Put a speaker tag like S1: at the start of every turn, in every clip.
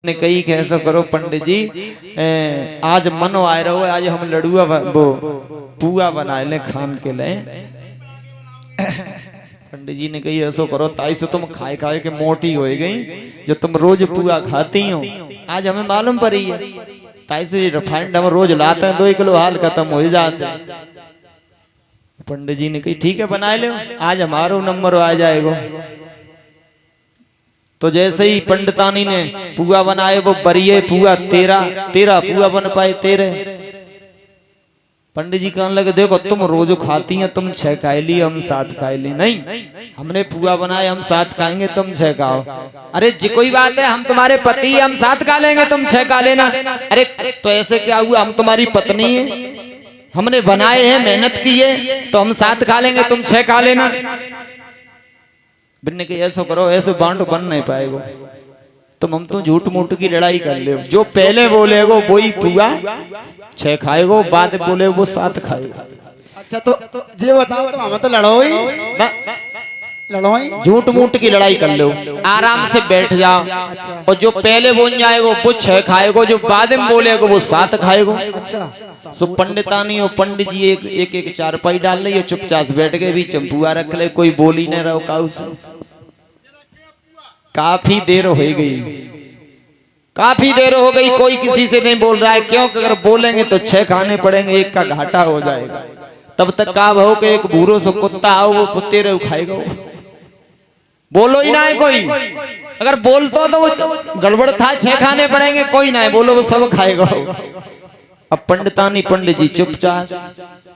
S1: ने कही कि ऐसा करो पंडित जी, आज मनो आए रहो, आज हम लड़ुआ वो पुआ बनाए ले खान के लिए। पंडित जी ने कही ऐसा करो, ताई से तुम खाए खाए के मोटी हो गई, जो तुम रोज पुआ खाती हो आज हमें मालूम पड़ी है। ताई से रिफाइंड हम रोज लाते हैं, 2 किलो हाल खत्म हो जाते हैं। पंडित जी ने कही ठीक है बना लो, आज हमारो नंबर आ जाएगा। तो जैसे ही पंडितानी ने पुआ बनाए, वो बरिए पुआ 13 पुआ बन पाए 13। पंडित जी कहने लगे देखो तुम रोज खाती हैं, तुम 6 खाए ली, हम 7 खाए ली। नहीं, हमने पुआ बनाए, हम 7 खाएंगे, तुम 6 खाओ। अरे जी कोई बात है, हम तुम्हारे पति, हम 7 खा लेंगे, तुम 6 खा लेना। अरे तो ऐसे क्या हुआ, हम तुम्हारी पत्नी है, हमने बनाए हैं, मेहनत की है, तो हम 7 खा लेंगे, तुम 6 खा लेना। बिन्ने के ऐसा करो, ऐसे बांट बन नहीं पाएगा, तुम हम तो झूठ मूठ की लड़ाई कर ले। जो पहले बोलेगो वही पुआ 6 खाएगो, बाद बोले वो 7 खाएगा।
S2: अच्छा तो ये बताओ, तो हम तो लड़ो ही
S1: झूठ मूठ की लड़ाई कर लो, आराम से बैठ जाओ।
S2: अच्छा।
S1: और जो पहले बोल जाएगो वो 6 खाएगो, जो बाद में बोलेगो वो 7 खाएगो।
S2: अच्छा।
S1: सो पंडितानी और पंडित जी एक चारपाई डाल ले, चुपचाप बैठ गए, भी चंपुआ रख ले, कोई बोली नहीं रहो काऊ से। काफी देर हो गई, काफी देर हो गई, कोई किसी से नहीं बोल रहा है। क्यों? अगर बोलेंगे तो 6 खाने पड़ेंगे, 1 का घाटा हो जाएगा। तब तक का हो कि एक बूढ़ो से कुत्ता आओ, वो कुत्ते रहे खाएगा। बोलो ही ना है कोई, अगर बोलतो तो वो गड़बड़ था, 6 खाने पड़ेंगे, कोई ना है, बोलो वो सब खाएगा। अब पंडितानी पंडित जी चुपचाप,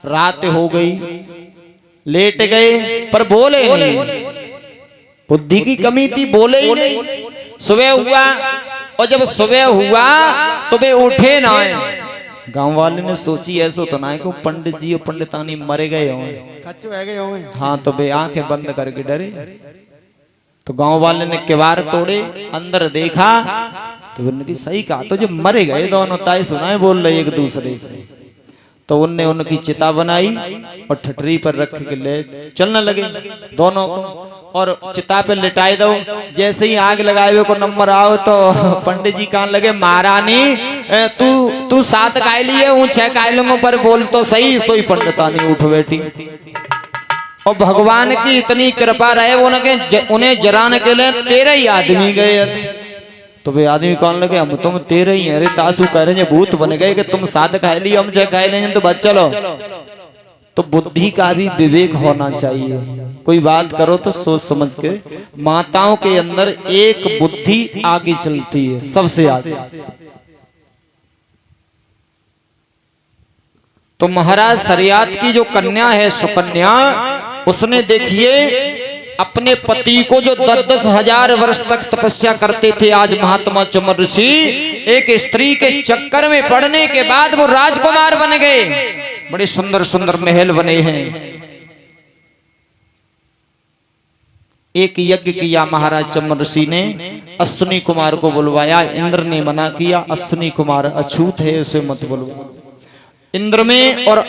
S1: रात हो गई, लेट गए, पर बोले नहीं, बुद्धि की कमी थी, बोले ही नहीं। सुबह हुआ, और जब सुबह हुआ तो वे उठे ना। गांव वाले ने सोची ऐसा तो ना को पंडित जी और पंडितानी मरे गए होंगे। हाँ, तो वे आंखें बंद करके डरे। तो गांव वाले ने किवाड़ तोड़े, अंदर देखा तो उनकी सही कहा, तो जब मरे गए दोनों, ताई सुनाए बोल रहे एक दूसरे से। तो उनने उनकी चिता बनाई और ठठरी पर रख के ले चलने लगे दोनों को, और चिता पे लिटाए दो। जैसे ही आग लगाए हुए को नंबर आओ, तो पंडित जी कहने लगे महारानी तू 7 खाए लिए, हूँ 6 खाए लूंगा, पर बोल तो सही। सोई पंडितानी उठ बैठी, और भगवान की इतनी कृपा रहे, उन्हें जराने के लिए 13 ही आदमी गए। तो वे आदमी कौन लगे, हम तुम 13 ही हैं। अरे तासु कह रहे हैं भूत बन गए कि तुम 7 खाए लिए, हम 6 खाए लेंगे, तो बच चलो। तो बुद्धि का भी विवेक होना चाहिए, कोई बात करो तो सोच समझ के। माताओं के अंदर एक बुद्धि आगे चलती है, सबसे आगे। तो महाराज शरियात की जो कन्या है सुकन्या, उसने देखिए अपने पति को जो 10-10 हजार वर्ष तक तपस्या करते थे, आज महात्मा चमन ऋषि एक स्त्री के चक्कर में पड़ने के बाद वो राजकुमार बन गए। बड़े सुंदर सुंदर महल बने हैं। एक यज्ञ किया महाराज चमन ऋषि ने, अश्विनी कुमार को बुलवाया। इंद्र ने मना किया, अश्विनी कुमार अछूत है, उसे मत बुलवा। इंद्र में और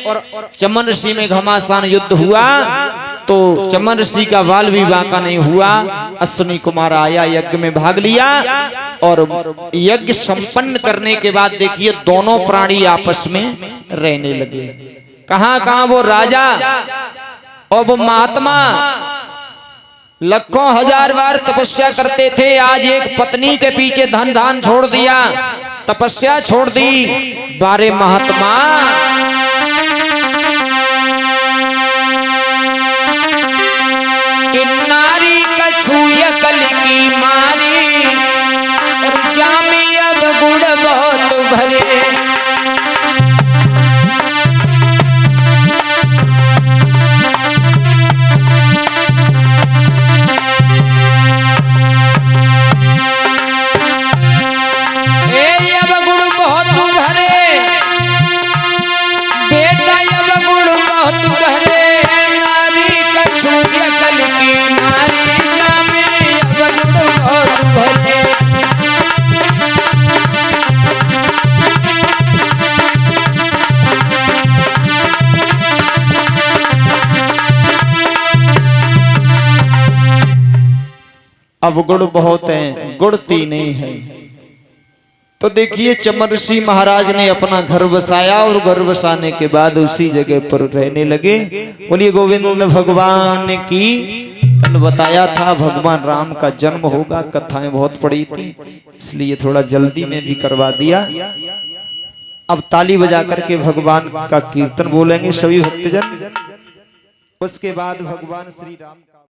S1: चमन ऋषि में घमासान युद्ध हुआ, तो चमन ऋषि का बाल विवाह का नहीं हुआ। अश्विनी कुमार आया, यज्ञ में भाग लिया, और यज्ञ संपन्न करने के बाद देखिए दोनों प्राणी आपस में रहने लगे। कहां वो राजा और वो महात्मा लाखों हजार बार तपस्या करते थे, आज एक पत्नी के पीछे धन धान छोड़ दिया, तपस्या छोड़ दी। बारे महात्मा नारी कछुय कल की मारी, और जामी अब गुड़ बहुत भरे। अब गुड़ बहुत है, गुड़ती नहीं है। तो देखिए चमन ऋषि महाराज ने अपना घर बसाया और घर बसाने के बाद उसी जगह पर रहने लगे। बोलिए गोविंद भगवान की। कल बताया था भगवान राम का जन्म होगा, कथाएं बहुत पड़ी थी, इसलिए थोड़ा जल्दी में भी करवा दिया। अब ताली बजा करके भगवान का कीर्तन बोलेंगे सभी भक्तजन, उसके बाद भगवान श्री राम